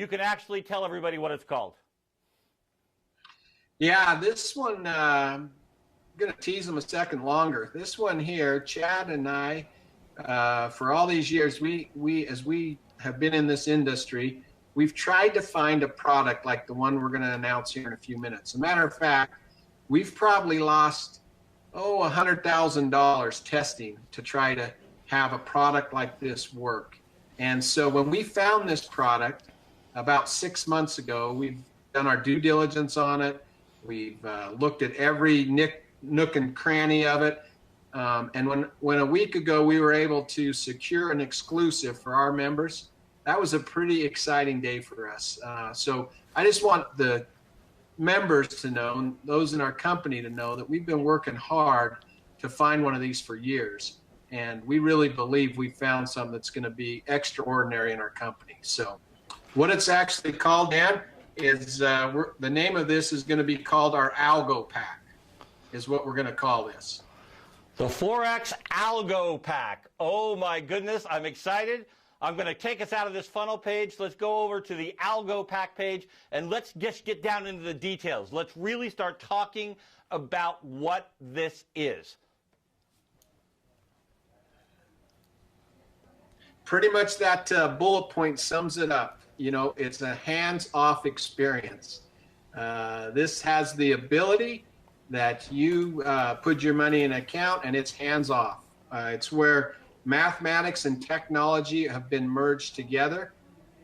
you can actually tell everybody what it's called. Yeah, this one, I'm going to tease them a second longer. This one here, Chad and I, for all these years, as we have been in this industry, we've tried to find a product like the one we're going to announce here in a few minutes. As a matter of fact, we've probably lost, $100,000 testing to try to have a product like this work. And so when we found this product about 6 months ago, we've done our due diligence on it. We've looked at every nook and cranny of it. And when a week ago we were able to secure an exclusive for our members, that was a pretty exciting day for us. So I just want the members to know, and those in our company to know, that we've been working hard to find one of these for years. And we really believe we found something that's going to be extraordinary in our company. So what it's actually called, Dan, is the name of this is going to be called our Algo Pack, is what we're going to call this. The Forex Algo Pack. Oh my goodness, I'm excited. I'm going to take us out of this funnel page. Let's go over to the Algo Pack page, and let's just get down into the details. Let's really start talking about what this is. Pretty much that bullet point sums it up. You know, it's a hands-off experience. This has the ability that you put your money in an account and it's hands-off. It's where mathematics and technology have been merged together,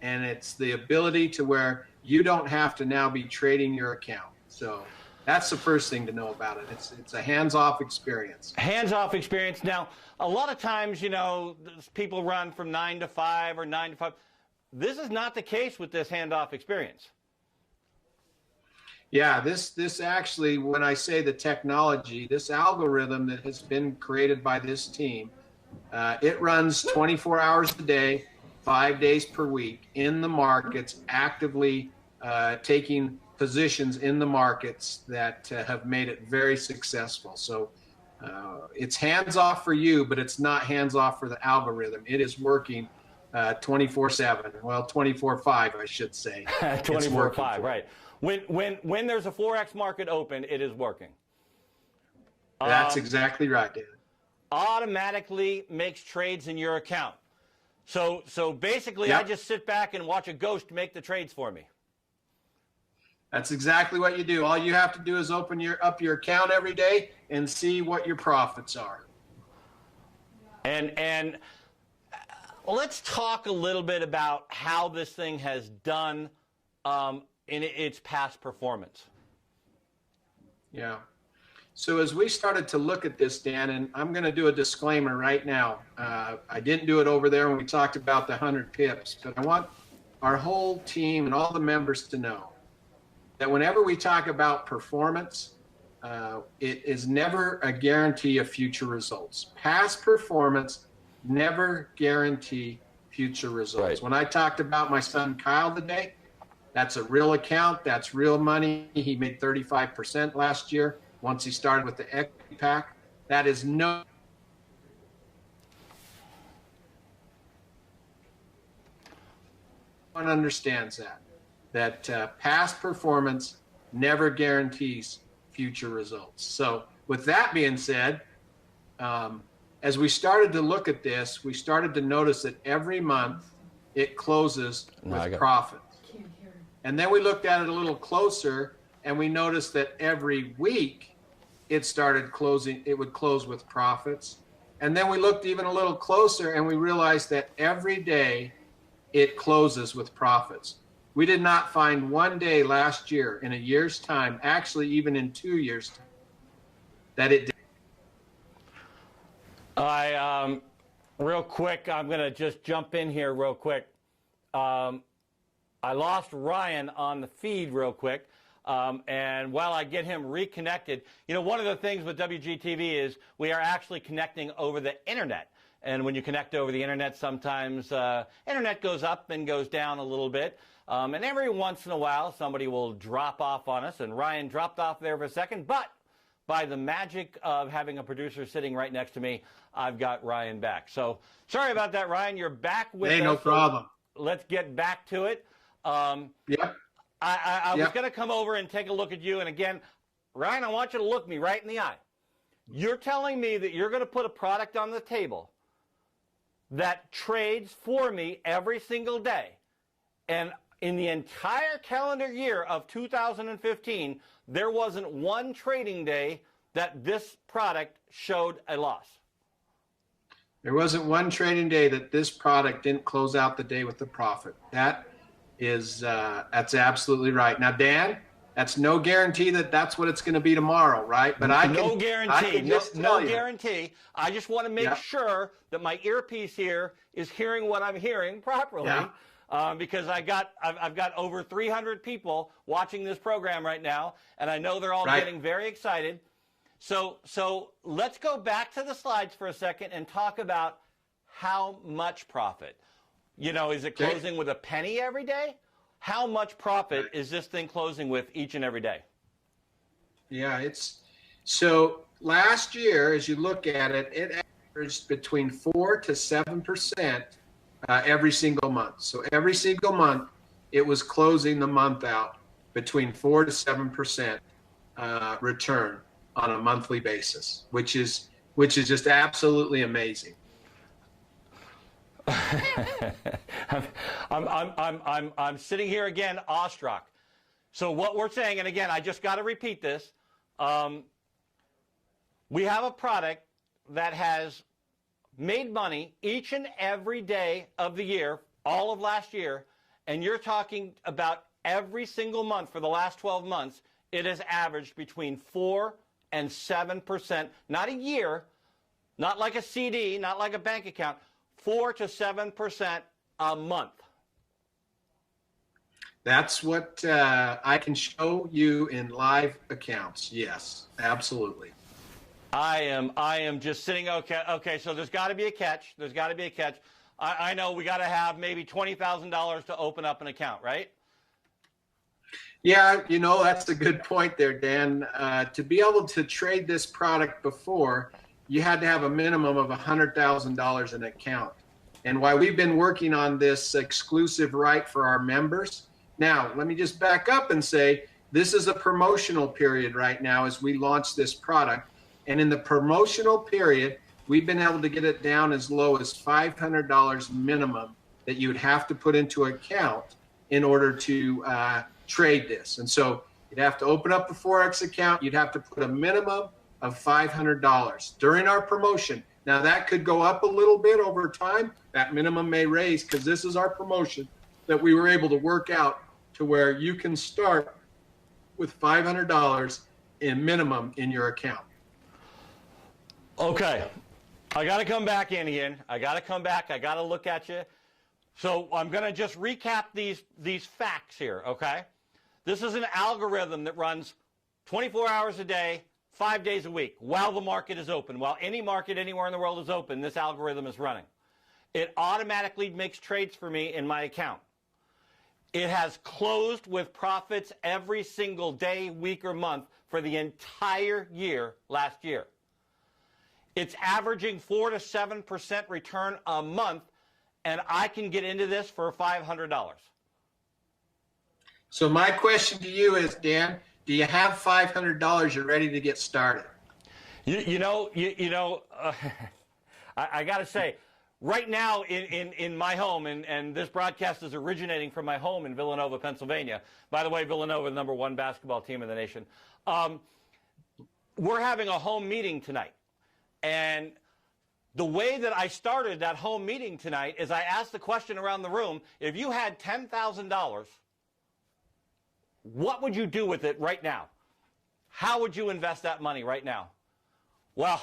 and it's the ability to where you don't have to now be trading your account. So that's the first thing to know about it. It's a hands-off experience. Hands-off experience. Now, a lot of times, you know, people run from 9 to 5 or 9 to 5. This is not the case with this hands-off experience. Yeah, this actually, when I say the technology, this algorithm that has been created by this team, it runs 24 hours a day, 5 days per week in the markets, actively taking positions in the markets that have made it very successful. So it's hands-off for you, but it's not hands-off for the algorithm. It is working 24/7. Well, 24/5, I should say. 24/5, right. When there's a Forex market open, it is working. That's exactly right, Dan. Automatically makes trades in your account. So basically, yep. I just sit back and watch a ghost make the trades for me. That's exactly what you do. All you have to do is open up your account every day and see what your profits are. And let's talk a little bit about how this thing has done in its past performance. Yeah. So as we started to look at this, Dan, and I'm going to do a disclaimer right now. I didn't do it over there when we talked about the 100 pips, but I want our whole team and all the members to know that whenever we talk about performance, it is never a guarantee of future results. Past performance never guarantee future results. Right. When I talked about my son Kyle today, that's a real account. That's real money. He made 35% last year once he started with the equity pack. That is no one understands that past performance never guarantees future results. So with that being said, as we started to look at this, we started to notice that every month it closes with profit. And then we looked at it a little closer, and we noticed that every week it started closing, it would close with profits. And then we looked even a little closer, and we realized that every day it closes with profits. We did not find one day last year in a year's time, actually even in 2 years' time, that it did. Real quick, I'm going to just jump in here real quick. I lost Ryan on the feed real quick, and while I get him reconnected, you know, one of the things with WGTV is we are actually connecting over the internet. And when you connect over the internet, sometimes internet goes up and goes down a little bit. And every once in a while, somebody will drop off on us, and Ryan dropped off there for a second, but by the magic of having a producer sitting right next to me, I've got Ryan back. So sorry about that, Ryan. You're back with us. Hey, no problem. Let's get back to it. Yep. I was Yep. going to come over and take a look at you. And again, Ryan, I want you to look me right in the eye. You're telling me that you're going to put a product on the table that trades for me every single day. And in the entire calendar year of 2015, there wasn't one trading day that this product showed a loss. There wasn't one trading day that this product didn't close out the day with a profit. That's absolutely right. Now, Dan, that's no guarantee that that's what it's going to be tomorrow, right? But no guarantee. No guarantee. I just want to make sure that my earpiece here is hearing what I'm hearing properly, because I've got over 300 people watching this program right now, and I know they're all getting very excited. So let's go back to the slides for a second and talk about how much profit. You know, is it closing with a penny every day? How much profit is this thing closing with each and every day? Yeah, so last year, as you look at it, it averaged between 4 to 7% every single month. So every single month, it was closing the month out between 4 to 7% return on a monthly basis, which is just absolutely amazing. I'm sitting here again awestruck. So what we're saying, and again, I just got to repeat this. We have a product that has made money each and every day of the year, all of last year, and you're talking about every single month for the last 12 months, it has averaged between 4 and 7%, not a year, not like a CD, not like a bank account, 4 to 7% a month. That's what I can show you in live accounts. Yes, absolutely. I am just sitting. Okay. So there's got to be a catch. There's got to be a catch. I know we got to have maybe $20,000 to open up an account, right? Yeah, that's a good point there, Dan. To be able to trade this product before, you had to have a minimum of $100,000 in an account. And while we've been working on this exclusive right for our members, now let me just back up and say this is a promotional period right now as we launch this product. And in the promotional period, we've been able to get it down as low as $500 minimum that you would have to put into account in order to trade this. And so you'd have to open up a Forex account. You'd have to put a minimum of $500 during our promotion. Now that could go up a little bit over time. That minimum may raise because this is our promotion that we were able to work out to where you can start with $500 in minimum in your account. Okay. I got to come back in again. I got to come back. I got to look at you. So I'm going to just recap these facts here, okay? This is an algorithm that runs 24 hours a day, 5 days a week, while the market is open. While any market anywhere in the world is open, this algorithm is running. It automatically makes trades for me in my account. It has closed with profits every single day, week, or month for the entire year last year. It's averaging 4 to 7% return a month, and I can get into this for $500. So my question to you is, Dan, do you have $500 you're ready to get started? I got to say, right now in my home, and this broadcast is originating from my home in Villanova, Pennsylvania. By the way, Villanova, the #1 basketball team in the nation. We're having a home meeting tonight. And the way that I started that home meeting tonight is I asked the question around the room, if you had $10,000, what would you do with it right now? How would you invest that money right now? Well,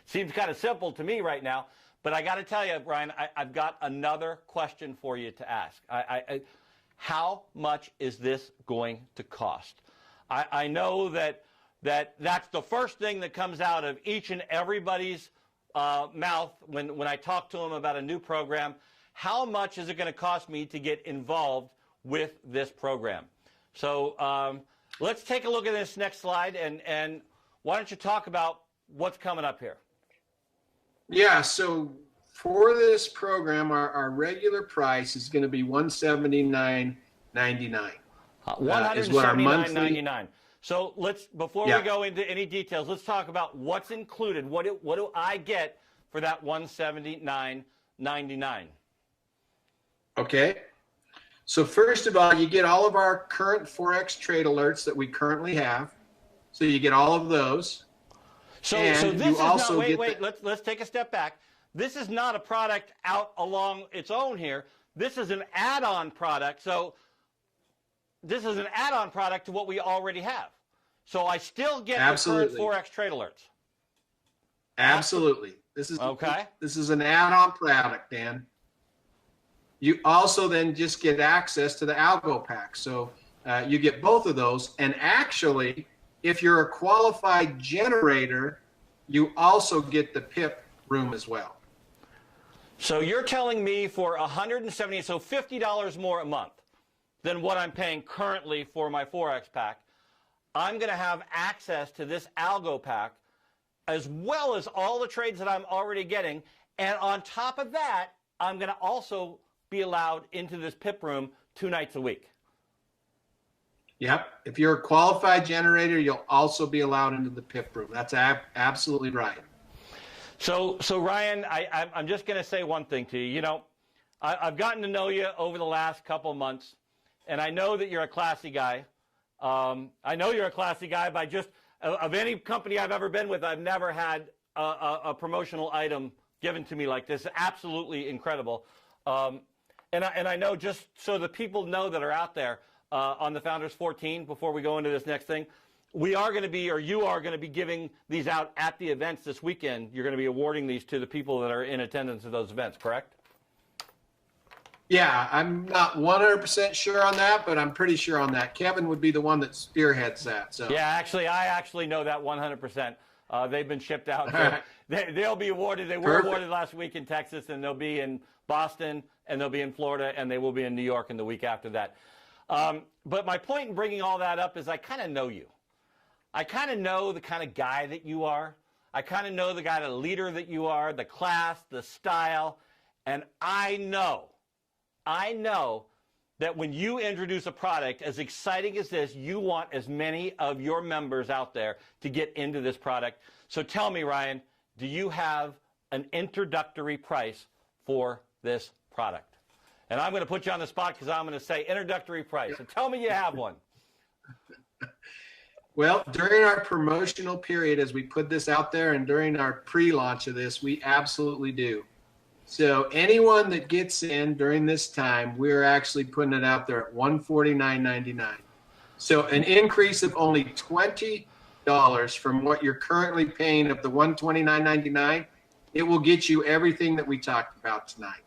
seems kind of simple to me right now, but I got to tell you, Brian, I've got another question for you to ask. How much is this going to cost? I know that's the first thing that comes out of each and everybody's mouth when I talk to them about a new program. How much is it going to cost me to get involved with this program? So let's take a look at this next slide, and why don't you talk about what's coming up here? Yeah, so for this program, our regular price is going to be $179 is what our monthly. $179.99. So before we go into any details, let's talk about what's included. What do I get for that $179.99? Okay. So first of all, you get all of our current Forex trade alerts that we currently have. So you get all of those. So this is not, wait, let's take a step back. This is not a product out along its own here. This is an add-on product. So this is an add-on product to what we already have. So I still get the current Forex trade alerts. Absolutely. This is okay. This is an add-on product, Dan. You also then just get access to the Algo pack. So you get both of those. And actually, if you're a qualified generator, you also get the PIP room as well. So you're telling me for $170, so $50 more a month than what I'm paying currently for my Forex pack, I'm going to have access to this Algo pack as well as all the trades that I'm already getting. And on top of that, I'm going to also be allowed into this PIP room 2 nights a week. Yep. If you're a qualified generator, you'll also be allowed into the PIP room. That's absolutely right. So Ryan, I'm just going to say one thing to you. You know, I've gotten to know you over the last couple of months, and I know that you're a classy guy. I know you're a classy guy by just of any company I've ever been with. I've never had a promotional item given to me like this. Absolutely incredible. And I know, just so the people know that are out there on the Founders 14, before we go into this next thing, we are going to be, or you are going to be giving these out at the events this weekend. You're going to be awarding these to the people that are in attendance at those events, correct? Yeah, I'm not 100% sure on that, but I'm pretty sure on that. Kevin would be the one that spearheads that. So. Yeah, actually, I actually know that 100%. They've been shipped out. So they'll be awarded. They were awarded last week in Texas, and they'll be in Boston, and they'll be in Florida, and they will be in New York in the week after that. But my point in bringing all that up is I kind of know you. I kind of know the kind of guy that you are. I kind of know the kind of leader that you are, the class, the style, and I know that when you introduce a product as exciting as this, you want as many of your members out there to get into this product. So tell me, Ryan, do you have an introductory price for this product? And I'm going to put you on the spot because I'm going to say introductory price. So tell me you have one. Well, during our promotional period, as we put this out there, and during our pre-launch of this, we absolutely do. So anyone that gets in during this time, we're actually putting it out there at $149.99. So an increase of only $20 from what you're currently paying of the $129.99. It will get you everything that we talked about tonight.